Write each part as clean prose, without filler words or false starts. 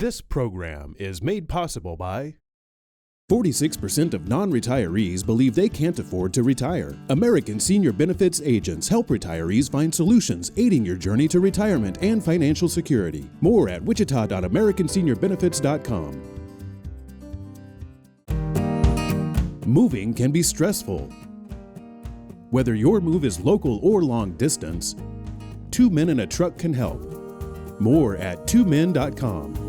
This program is made possible by 46% of non-retirees believe they can't afford to retire. American Senior Benefits agents help retirees find solutions aiding your journey to retirement and financial security. More at wichita.americanseniorbenefits.com. Moving can be stressful. Whether your move is local or long distance, 2 Men in a Truck can help. More at 2men.com.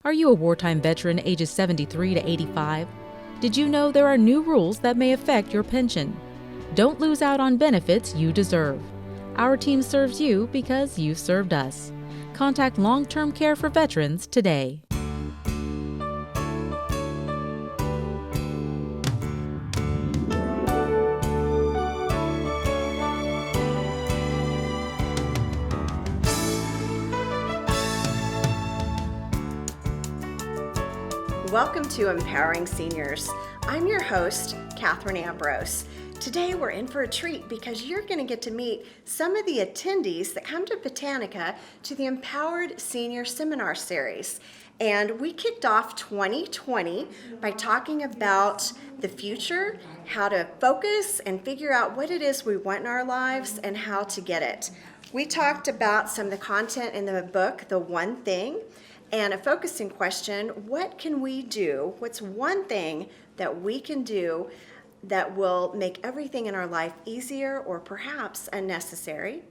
Are you a wartime veteran ages 73 to 85? Did you know there are new rules that may affect your pension? Don't lose out on benefits you deserve. Our team serves you because you served us. Contact Long-Term Care for Veterans today. Welcome to Empowering Seniors. I'm your host, Katherine Ambrose. Today we're in for a treat because you're going to get to meet some of the attendees that come to Botanica to the Empowered Senior Seminar Series. And we kicked off 2020 by talking about the future, how to focus and figure out what it is we want in our lives and how to get it. We talked about some of the content in the book, The One Thing, and a focusing question, what can we do? What's one thing that we can do that will make everything in our life easier or perhaps unnecessary?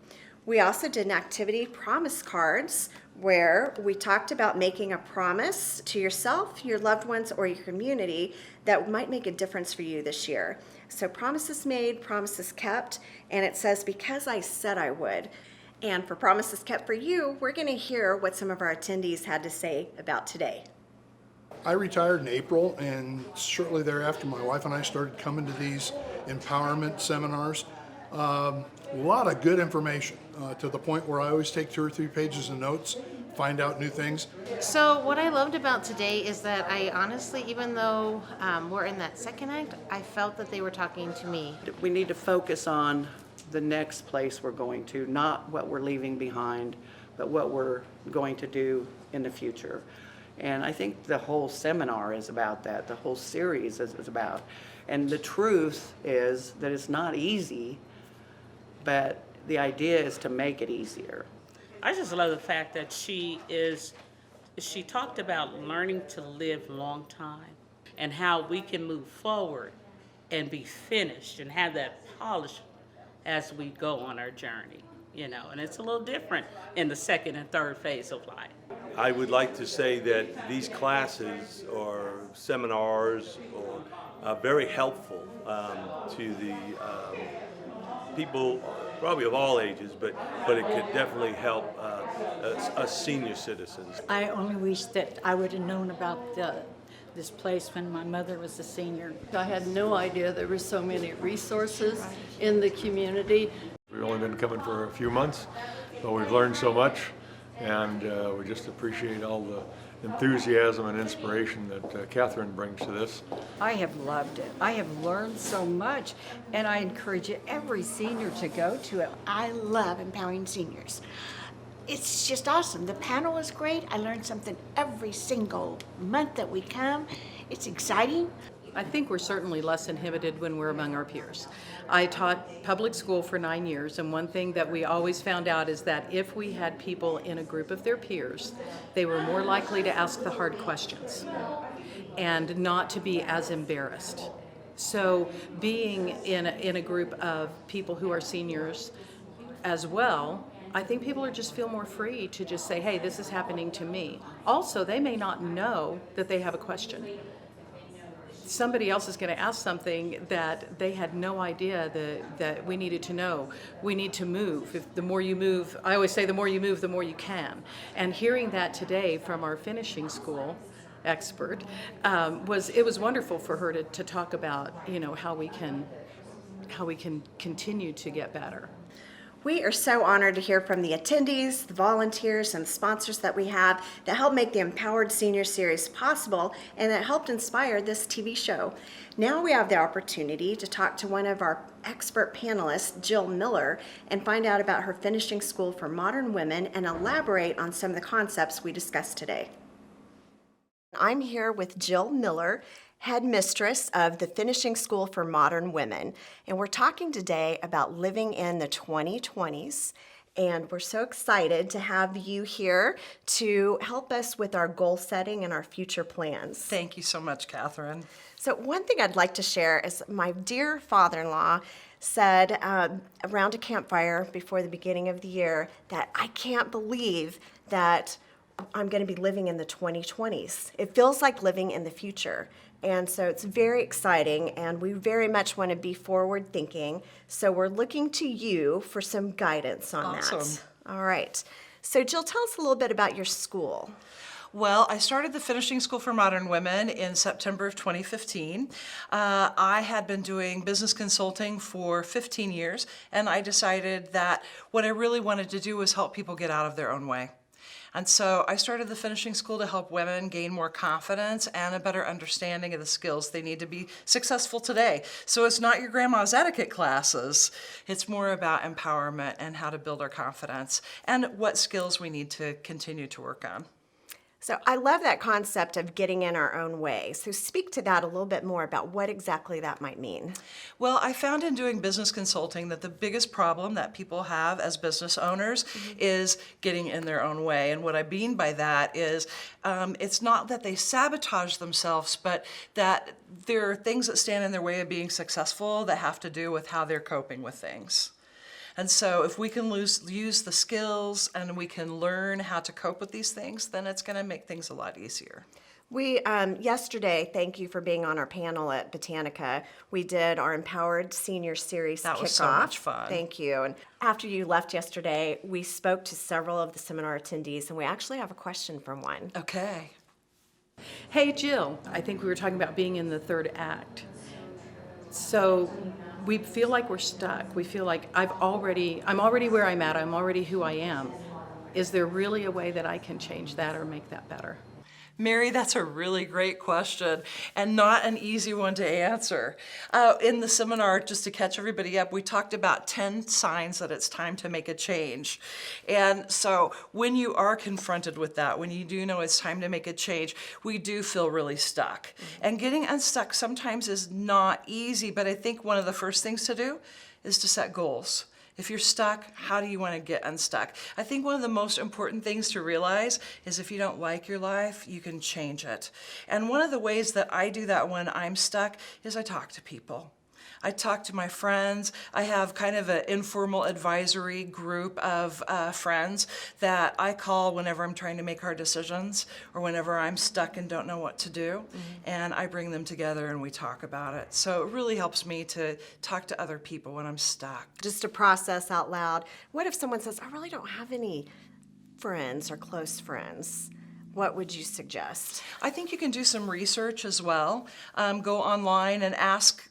We also did an activity, promise cards, where we talked about making a promise to yourself, your loved ones, or your community that might make a difference for you this year. So promises made, promises kept, and it says, because I said I would. And for Promises Kept for You, we're going to hear what some of our attendees had to say about today. I retired in April, and shortly thereafter, my wife and I started coming to these empowerment seminars. A lot of good information, to the point where I always take 2 or 3 pages of notes, find out new things. So what I loved about today is that I honestly, even though we're in that second act, I felt that they were talking to me. We need to focus on the next place we're going to, not what we're leaving behind, but what we're going to do in the future. And I think the whole seminar is about that. The whole series is about. And the truth is that it's not easy, but the idea is to make it easier. I just love the fact that she talked about learning to live long time and how we can move forward and be finished and have that polish as we go on our journey, and it's a little different in the second and third phase of life. I would like to say that these classes or seminars are very helpful to the people, probably of all ages, but it could definitely help us senior citizens. I only wish that I would have known about this place when my mother was a senior. I had no idea there were so many resources in the community. We've only been coming for a few months, but we've learned so much, and we just appreciate all the enthusiasm and inspiration that Katherine brings to this. I have loved it. I have learned so much, and I encourage every senior to go to it. I love Empowering Seniors. It's just awesome. The panel is great. I learn something every single month that we come. It's exciting. I think we're certainly less inhibited when we're among our peers. I taught public school for 9 years, and one thing that we always found out is that if we had people in a group of their peers, they were more likely to ask the hard questions and not to be as embarrassed. So being in a group of people who are seniors as well, I think people just feel more free to just say, hey, this is happening to me. Also, they may not know that they have a question. Somebody else is going to ask something that they had no idea that we needed to know. We need to move. The more you move, I always say the more you move, the more you can. And hearing that today from our finishing school expert, it was wonderful for her to talk about, how we can continue to get better. We are so honored to hear from the attendees, the volunteers, and sponsors that we have that helped make the Empowered Senior Series possible and that helped inspire this TV show. Now we have the opportunity to talk to one of our expert panelists, Jill Miller, and find out about her finishing school for modern women and elaborate on some of the concepts we discussed today. I'm here with Jill Miller, headmistress of the Finishing School for Modern Women, and we're talking today about living in the 2020s, and we're so excited to have you here to help us with our goal setting and our future plans. Thank you so much, Catherine. So one thing I'd like to share is my dear father-in-law said around a campfire before the beginning of the year that I can't believe that I'm going to be living in the 2020s. It feels like living in the future. And so it's very exciting, and we very much want to be forward thinking. So we're looking to you for some guidance on Awesome. that. All right. So Jill, tell us a little bit about your school. Well, I started the Finishing School for Modern Women in September of 2015. I had been doing business consulting for 15 years, and I decided that what I really wanted to do was help people get out of their own way. And so I started the Finishing School to help women gain more confidence and a better understanding of the skills they need to be successful today. So it's not your grandma's etiquette classes. It's more about empowerment and how to build our confidence and what skills we need to continue to work on. So I love that concept of getting in our own way. So speak to that a little bit more about what exactly that might mean. Well, I found in doing business consulting that the biggest problem that people have as business owners is getting in their own way. And what I mean by that is it's not that they sabotage themselves, but that there are things that stand in their way of being successful that have to do with how they're coping with things. And so if we can use the skills and we can learn how to cope with these things, then it's going to make things a lot easier. We, yesterday, thank you for being on our panel at Botanica. We did our Empowered Senior Series kickoff. That was so much fun. Thank you. And after you left yesterday, we spoke to several of the seminar attendees, and we actually have a question from one. Okay. Hey, Jill, I think we were talking about being in the third act. So we feel like we're stuck. We feel like I'm already where I'm at. I'm already who I am. Is there really a way that I can change that or make that better? Mary, that's a really great question and not an easy one to answer. In the seminar, just to catch everybody up, we talked about 10 signs that it's time to make a change. And so when you are confronted with that, when you do know it's time to make a change, we do feel really stuck. And getting unstuck sometimes is not easy, but I think one of the first things to do is to set goals. If you're stuck, how do you want to get unstuck? I think one of the most important things to realize is if you don't like your life, you can change it. And one of the ways that I do that when I'm stuck is I talk to people. I talk to my friends. I have kind of an informal advisory group of friends that I call whenever I'm trying to make hard decisions or whenever I'm stuck and don't know what to do. And I bring them together and we talk about it. So it really helps me to talk to other people when I'm stuck. Just to process out loud, what if someone says, I really don't have any friends or close friends? What would you suggest? I think you can do some research as well. Go online and ask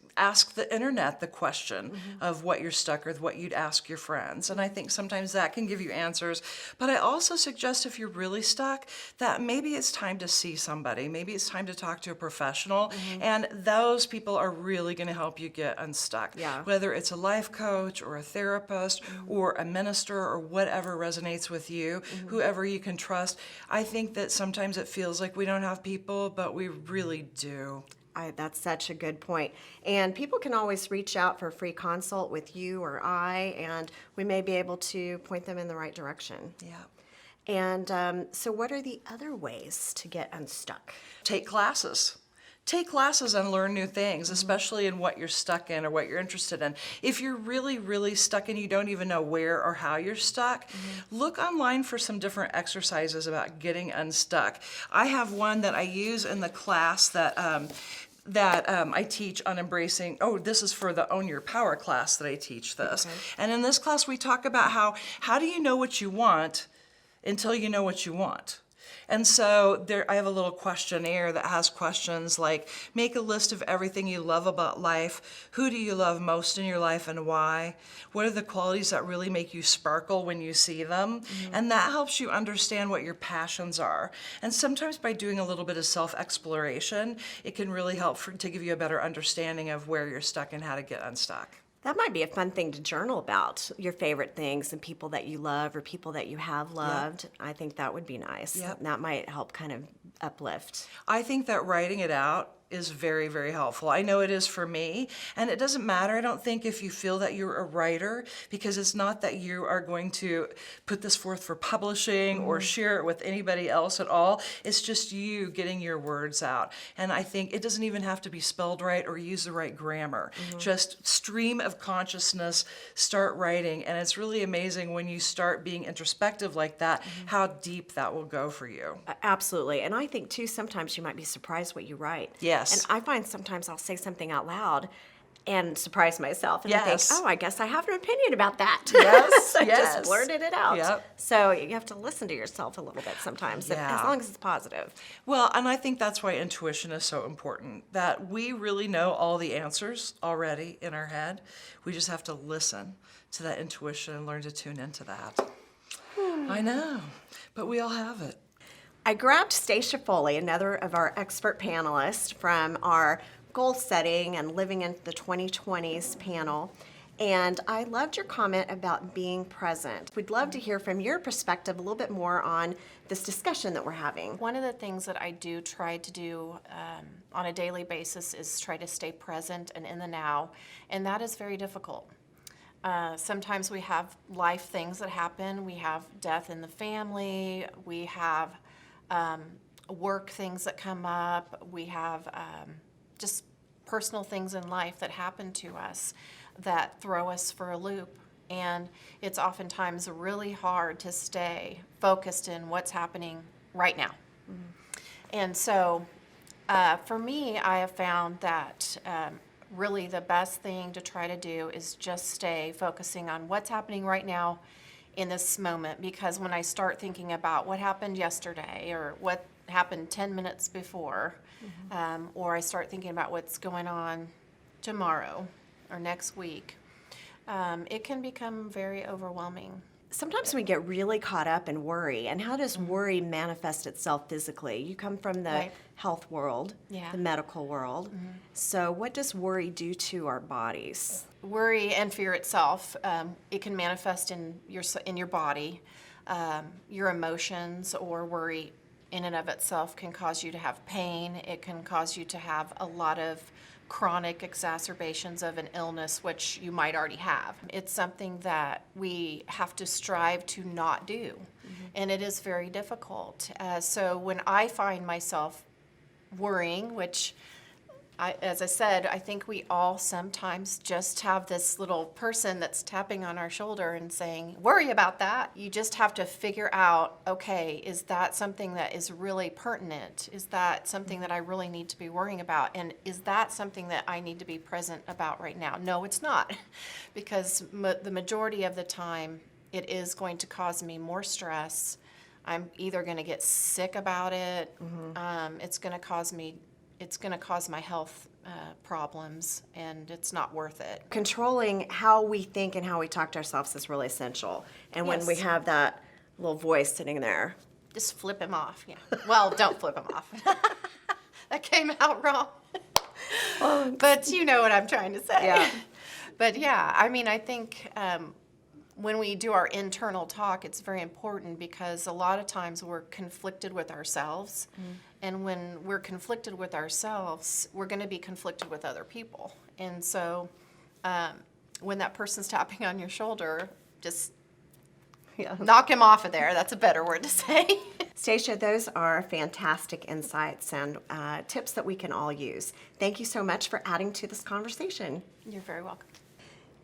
the internet the question of what you're stuck with, what you'd ask your friends. And I think sometimes that can give you answers. But I also suggest if you're really stuck, that maybe it's time to see somebody. Maybe it's time to talk to a professional. And those people are really going to help you get unstuck. Yeah. Whether it's a life coach or a therapist or a minister or whatever resonates with you, whoever you can trust. I think that sometimes it feels like we don't have people, but we really do. That's such a good point. And people can always reach out for a free consult with you or I, and we may be able to point them in the right direction. Yeah. And so what are the other ways to get unstuck? Take classes. Take classes and learn new things, especially in what you're stuck in or what you're interested in. If you're really, really stuck and you don't even know where or how you're stuck, look online for some different exercises about getting unstuck. I have one that I use in the class that I teach on embracing, this is for the Own Your Power class that I teach this. Okay. And in this class we talk about how do you know what you want until you know what you want. And so I have a little questionnaire that has questions like, make a list of everything you love about life. Who do you love most in your life and why? What are the qualities that really make you sparkle when you see them? And that helps you understand what your passions are. And sometimes by doing a little bit of self-exploration, it can really help to give you a better understanding of where you're stuck and how to get unstuck. That might be a fun thing to journal about, your favorite things and people that you love or people that you have loved. Yep. I think that would be nice. Yep. That might help kind of uplift. I think that writing it out is very, very helpful. I know it is for me, and it doesn't matter, I don't think, if you feel that you're a writer, because it's not that you are going to put this forth for publishing or share it with anybody else at all. It's just you getting your words out. And I think it doesn't even have to be spelled right or use the right grammar. Just stream of consciousness, start writing, and it's really amazing when you start being introspective like that, how deep that will go for you. Absolutely. And I think, too, sometimes you might be surprised what you write. Yes. And I find sometimes I'll say something out loud and surprise myself. And I think, oh, I guess I have an opinion about that. Yes, I yes. just blurted it out. Yep. So you have to listen to yourself a little bit sometimes, as long as it's positive. Well, and I think that's why intuition is so important, that we really know all the answers already in our head. We just have to listen to that intuition and learn to tune into that. I know, but we all have it. I grabbed Stacia Foley, another of our expert panelists from our goal setting and living in the 2020s panel. And I loved your comment about being present. We'd love to hear from your perspective a little bit more on this discussion that we're having. One of the things that I do try to do on a daily basis is try to stay present and in the now, and that is very difficult. Sometimes we have life things that happen. We have death in the family. We have work things that come up. We have just personal things in life that happen to us that throw us for a loop. And it's oftentimes really hard to stay focused in what's happening right now. And so for me, I have found that really the best thing to try to do is just stay focusing on what's happening right now in this moment, because when I start thinking about what happened yesterday or what happened 10 minutes before, or I start thinking about what's going on tomorrow or next week, it can become very overwhelming. Sometimes we get really caught up in worry. And how does worry manifest itself physically? You come from the health world, the medical world. So what does worry do to our bodies? Worry and fear itself, it can manifest in your body. Your emotions or worry in and of itself can cause you to have pain. It can cause you to have a lot of chronic exacerbations of an illness, which you might already have. It's something that we have to strive to not do, and it is very difficult. So when I find myself worrying, which as I said, I think we all sometimes just have this little person that's tapping on our shoulder and saying, worry about that. You just have to figure out, okay, is that something that is really pertinent? Is that something that I really need to be worrying about? And is that something that I need to be present about right now? No, it's not, because the majority of the time it is going to cause me more stress. I'm either going to get sick about it. It's going to cause my health problems, and it's not worth it. Controlling how we think and how we talk to ourselves is really essential. And when we have that little voice sitting there, just flip him off. Yeah. Well, don't flip him off. That came out wrong. But you know what I'm trying to say. Yeah. But yeah, I mean, I think when we do our internal talk, it's very important, because a lot of times we're conflicted with ourselves. And when we're conflicted with ourselves, we're going to be conflicted with other people. And so when that person's tapping on your shoulder, just knock him off of there. That's a better word to say. Stacia, those are fantastic insights and tips that we can all use. Thank you so much for adding to this conversation. You're very welcome.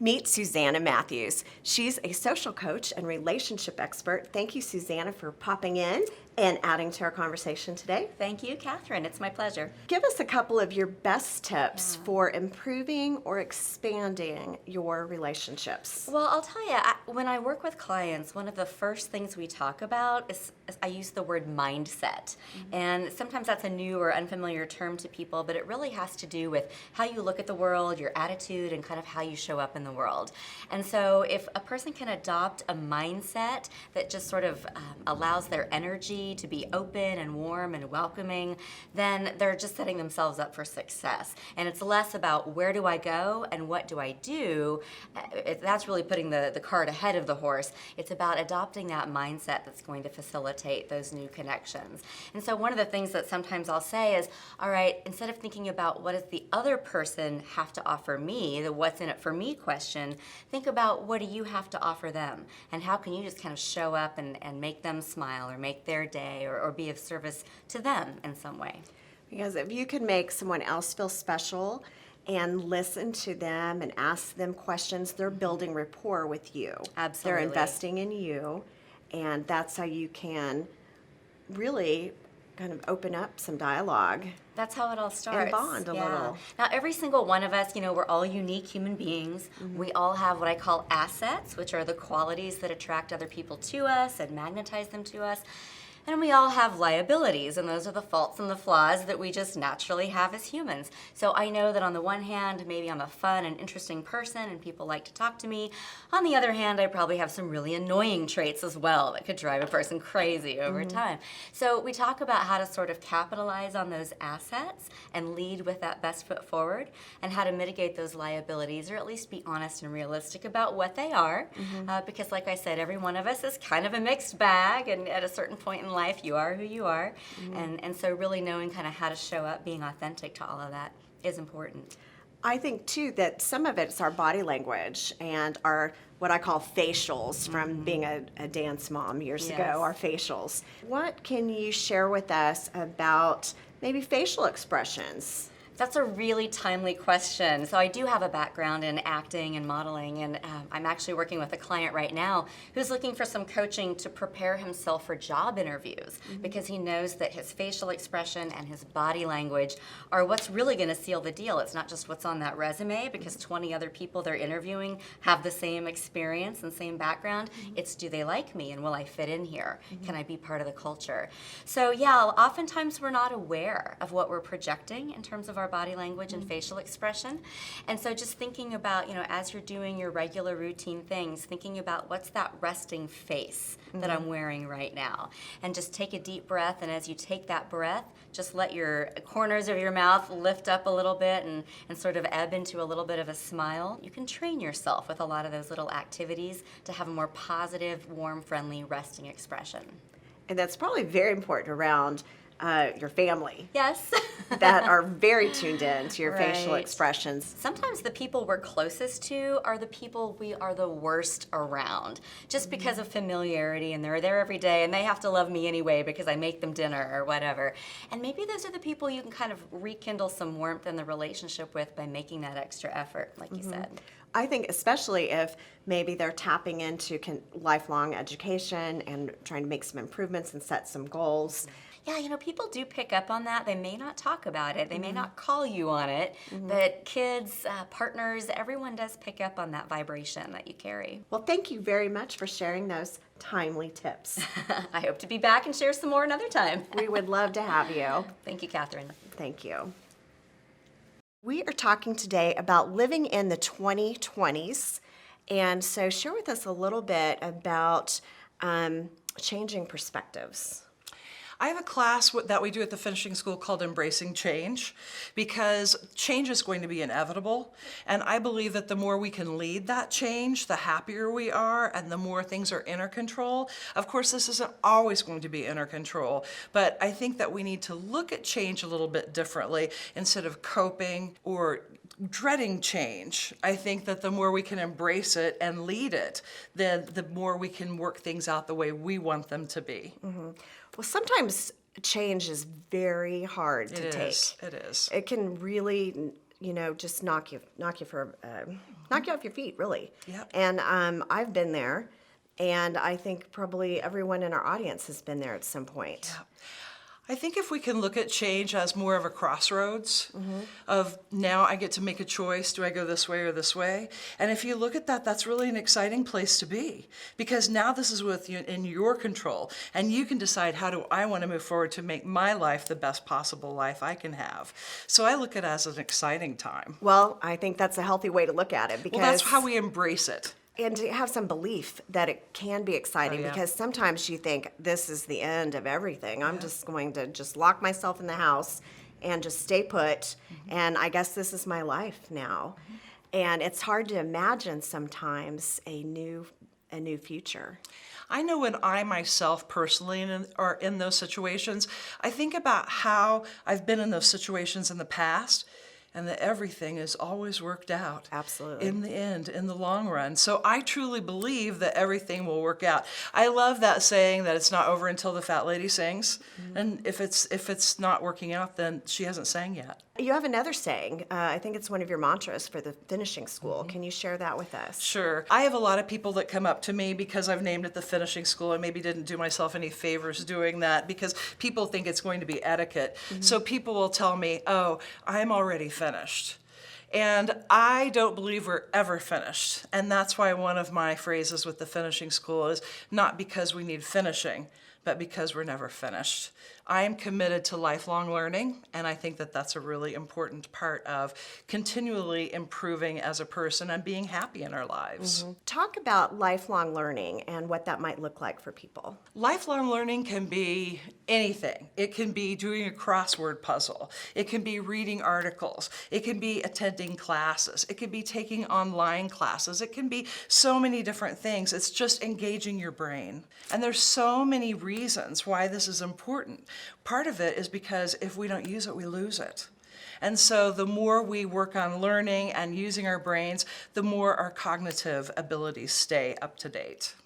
Meet Susanna Matthews. She's a social coach and relationship expert. Thank you, Susanna, for popping in and adding to our conversation today. Thank you, Catherine. It's my pleasure. Give us a couple of your best tips for improving or expanding your relationships. Well, I'll tell you, when I work with clients, one of the first things we talk about is I use the word mindset. And sometimes that's a new or unfamiliar term to people, but it really has to do with how you look at the world, your attitude, and kind of how you show up in the world. And so if a person can adopt a mindset that just sort of allows their energy to be open and warm and welcoming, then they're just setting themselves up for success. And it's less about where do I go and what do I do. That's really putting the cart ahead of the horse. It's about adopting that mindset that's going to facilitate those new connections. And so one of the things that sometimes I'll say is, all right, instead of thinking about what does the other person have to offer me, the what's in it for me question, think about what do you have to offer them, and how can you just kind of show up and make them smile or make their day or be of service to them in some way. Because if you can make someone else feel special and listen to them and ask them questions, they're building rapport with you. Absolutely. They're investing in you, and that's how you can really kind of open up some dialogue. That's how it all starts. And bond a little. Now, every single one of us, we're all unique human beings. We all have what I call assets, which are the qualities that attract other people to us and magnetize them to us. And we all have liabilities, and those are the faults and the flaws that we just naturally have as humans. So I know that on the one hand, maybe I'm a fun and interesting person and people like to talk to me. On the other hand, I probably have some really annoying traits as well that could drive a person crazy over time. So we talk about how to sort of capitalize on those assets and lead with that best foot forward, and how to mitigate those liabilities, or at least be honest and realistic about what they are. Because like I said, every one of us is kind of a mixed bag, and at a certain point in life, you are who you are. And so really knowing kind of how to show up, being authentic to all of that is important. I think too that some of it's our body language and our what I call facials from being a dance mom years ago, our facials. What can you share with us about maybe facial expressions? That's a really timely question. So I do have a background in acting and modeling, and I'm actually working with a client right now who's looking for some coaching to prepare himself for job interviews, because he knows that his facial expression and his body language are what's really going to seal the deal. It's not just what's on that resume, because 20 other people they're interviewing have the same experience and same background. It's, do they like me, and will I fit in here? Can I be part of the culture? So yeah, oftentimes we're not aware of what we're projecting in terms of our body language and facial expression. And so just thinking about, as you're doing your regular routine things, thinking about what's that resting face that I'm wearing right now. And just take a deep breath, and as you take that breath, just let your corners of your mouth lift up a little bit and sort of ebb into a little bit of a smile. You can train yourself with a lot of those little activities to have a more positive, warm, friendly, resting expression. And that's probably very important around your family. Yes. that are very tuned in to your facial expressions. Sometimes the people we're closest to are the people we are the worst around, just because of familiarity, and they're there every day and they have to love me anyway because I make them dinner or whatever. And maybe those are the people you can kind of rekindle some warmth in the relationship with by making that extra effort, like you said. I think especially if maybe they're tapping into lifelong education and trying to make some improvements and set some goals. Yeah, people do pick up on that. They may not talk about it. They may not call you on it, but kids, partners, everyone does pick up on that vibration that you carry. Well, thank you very much for sharing those timely tips. I hope to be back and share some more another time. We would love to have you. Thank you, Catherine. Thank you. We are talking today about living in the 2020s. And so share with us a little bit about changing perspectives. I have a class that we do at the finishing school called Embracing Change, because change is going to be inevitable. And I believe that the more we can lead that change, the happier we are, and the more things are in our control. Of course, this isn't always going to be in our control, but I think that we need to look at change a little bit differently instead of coping or dreading change. I think that the more we can embrace it and lead it, then the more we can work things out the way we want them to be. Well, sometimes change is very hard to take. It is. It can really, just knock you off your feet, really. Yep. And I've been there, And I think probably everyone in our audience has been there at some point. Yeah. I think if we can look at change as more of a crossroads of now I get to make a choice, do I go this way or this way? And if you look at that, that's really an exciting place to be, because now this is in your control, and you can decide, how do I want to move forward to make my life the best possible life I can have? So I look at it as an exciting time. Well, I think that's a healthy way to look at it, because Well, that's how we embrace it. and to have some belief that it can be exciting, because sometimes you think this is the end of everything. I'm just going to just lock myself in the house and just stay put, and I guess this is my life now. And it's hard to imagine sometimes a new future. I know when I myself personally are in those situations, I think about how I've been in those situations in the past, and that everything is always worked out. Absolutely. In the end, in the long run. So I truly believe that everything will work out. I love that saying that it's not over until the fat lady sings. And if it's not working out, then she hasn't sang yet. You have another saying. I think it's one of your mantras for the finishing school. Can you share that with us? Sure. I have a lot of people that come up to me because I've named it the finishing school. I maybe didn't do myself any favors doing that, because people think it's going to be etiquette. So people will tell me, oh, I'm already finished. And I don't believe we're ever finished. And that's why one of my phrases with the finishing school is not because we need finishing, but because we're never finished. I am committed to lifelong learning, and I think that that's a really important part of continually improving as a person and being happy in our lives. Talk about lifelong learning and what that might look like for people. Lifelong learning can be anything. It can be doing a crossword puzzle. It can be reading articles. It can be attending classes. It can be taking online classes. It can be so many different things. It's just engaging your brain. And there's so many reasons why this is important. Part of it is because if we don't use it, we lose it. And so the more we work on learning and using our brains, the more our cognitive abilities stay up to date.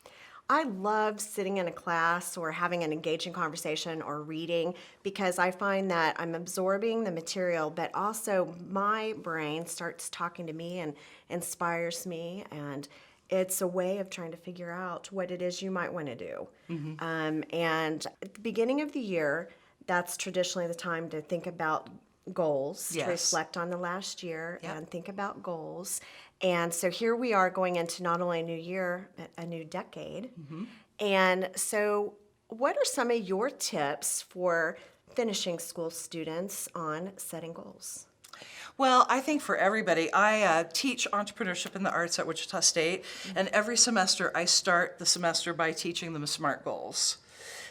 I love sitting in a class or having an engaging conversation or reading, because I find that I'm absorbing the material, but also my brain starts talking to me and inspires me, and it's a way of trying to figure out what it is you might want to do. And at the beginning of the year, that's traditionally the time to think about goals, to reflect on the last year and think about goals. And so here we are going into not only a new year, but a new decade. And so what are some of your tips for finishing school students on setting goals? Well, I think for everybody, I teach entrepreneurship in the arts at Wichita State, and every semester I start the semester by teaching them SMART goals.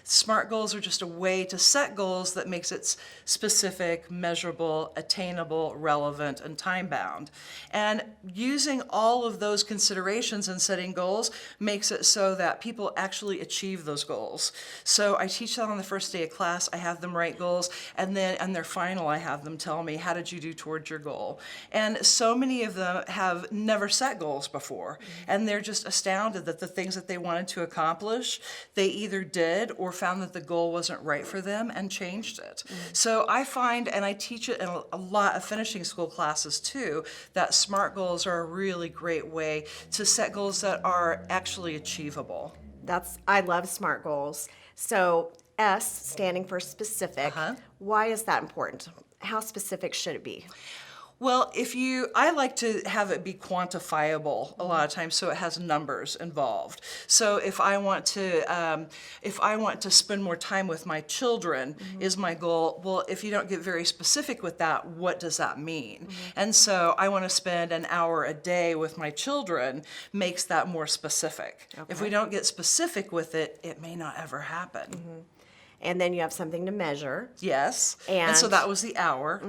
SMART goals are just a way to set goals that makes it specific, measurable, attainable, relevant, and time-bound. And using all of those considerations in setting goals makes it so that people actually achieve those goals. So I teach that on the first day of class. I have them write goals, and then on their final, I have them tell me, how did you do towards your goal? And so many of them have never set goals before, and they're just astounded that the things that they wanted to accomplish, they either did or found that the goal wasn't right for them and changed it. So I find, and I teach it in a lot of finishing school classes too, that SMART goals are a really great way to set goals that are actually achievable. I love SMART goals. So S standing for specific. Why is that important? How specific should it be? Well, I like to have it be quantifiable a lot of times, so it has numbers involved. So if I want to spend more time with my children, is my goal. Well, if you don't get very specific with that, what does that mean? And so I want to spend an hour a day with my children makes that more specific. If we don't get specific with it, it may not ever happen. And then you have something to measure. Yes. And so that was the hour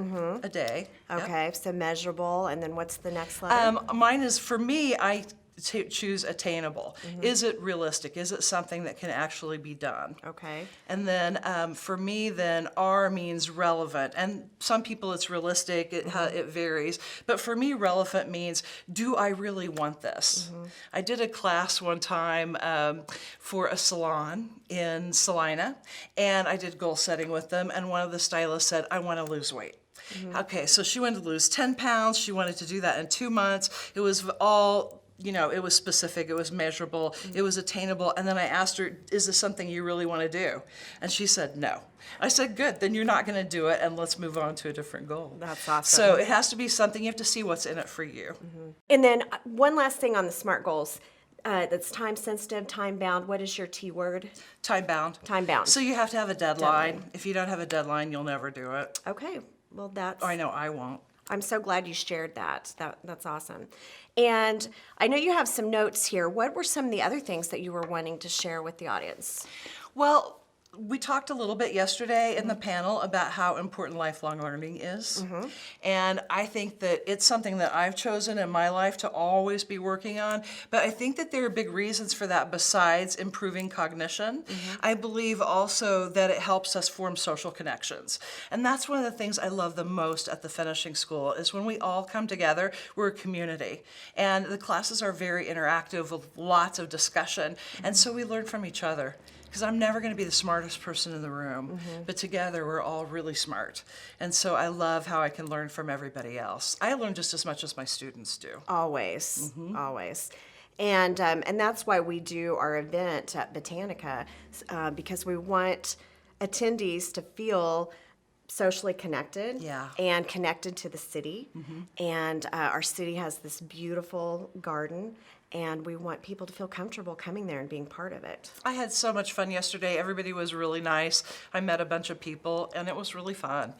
a day. Okay, so measurable, and then what's the next letter? Mine is, for me, I choose attainable. Is it realistic? Is it something that can actually be done? Okay. And then for me, then R means relevant. And some people it's realistic, it varies. But for me, relevant means, do I really want this? I did a class one time for a salon in Salina, and I did goal setting with them, and one of the stylists said, I want to lose weight. Okay, so she wanted to lose 10 pounds. She wanted to do that in 2 months. It was all it was specific, it was measurable, it was attainable. And then I asked her, is this something you really want to do? And she said, no. I said, good, then you're not going to do it, and let's move on to a different goal. That's awesome. So it has to be something, you have to see what's in it for you. And then one last thing on the SMART goals. That's time sensitive, time bound. What is your T word? Time bound. Time bound. So you have to have a deadline. If you don't have a deadline, you'll never do it. Okay. Well, that's. I know I won't. I'm so glad you shared that. That's awesome. And I know you have some notes here. What were some of the other things that you were wanting to share with the audience? Well, we talked a little bit yesterday in the panel about how important lifelong learning is. And I think that it's something that I've chosen in my life to always be working on. But I think that there are big reasons for that besides improving cognition. I believe also that it helps us form social connections. And that's one of the things I love the most at the finishing school is when we all come together, we're a community. And the classes are very interactive with lots of discussion. And so we learn from each other. Because I'm never going to be the smartest person in the room, but together we're all really smart. And so I love how I can learn from everybody else. I learn just as much as my students do. Always, always. And that's why we do our event at Botanica, because we want attendees to feel socially connected and connected to the city. And our city has this beautiful garden, and we want people to feel comfortable coming there and being part of it. I had so much fun yesterday. Everybody was really nice. I met a bunch of people, and it was really fun.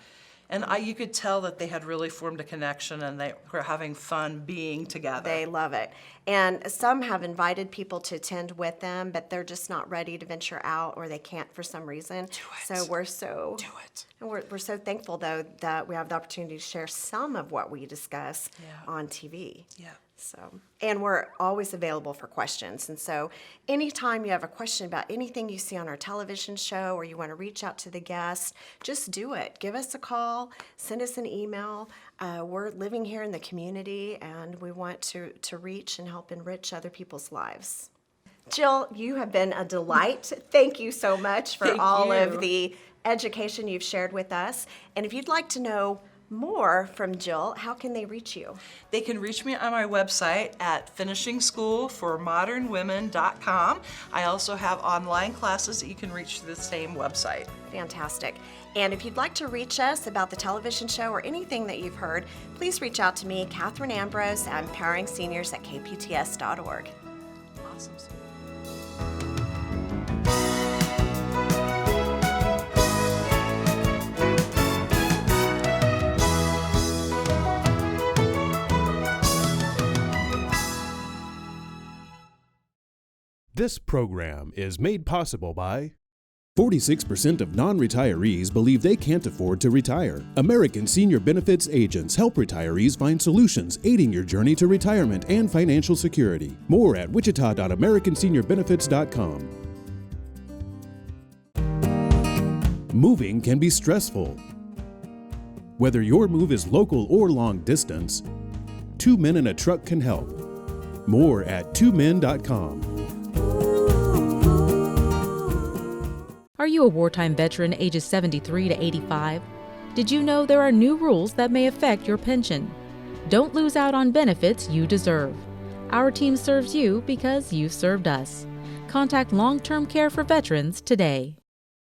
And you could tell that they had really formed a connection, and they were having fun being together. They love it. And some have invited people to attend with them, but they're just not ready to venture out, or they can't for some reason. So we're so we're so thankful, though, that we have the opportunity to share some of what we discuss on TV. So, and we're always available for questions. And so anytime you have a question about anything you see on our television show, or you want to reach out to the guest, just do it. Give us a call, send us an email. We're living here in the community, and we want to reach and help enrich other people's lives. Jill, you have been a delight. Thank you so much for all of the education you've shared with us. And if you'd like to know more from Jill, how can they reach you? They can reach me on my website at finishingschoolformodernwomen.com. I also have online classes that you can reach through the same website. Fantastic. And if you'd like to reach us about the television show or anything that you've heard, please reach out to me, Katherine Ambrose, at empoweringseniors@kpts.org. Awesome. This program is made possible by 46% of non-retirees believe they can't afford to retire. American Senior Benefits agents help retirees find solutions aiding your journey to retirement and financial security. More at wichita.americanseniorbenefits.com. Moving can be stressful. Whether your move is local or long distance, 2 Men in a Truck can help. More at 2men.com. Are you a wartime veteran ages 73 to 85? Did you know there are new rules that may affect your pension? Don't lose out on benefits you deserve. Our team serves you because you served us. Contact Long-Term Care for Veterans today.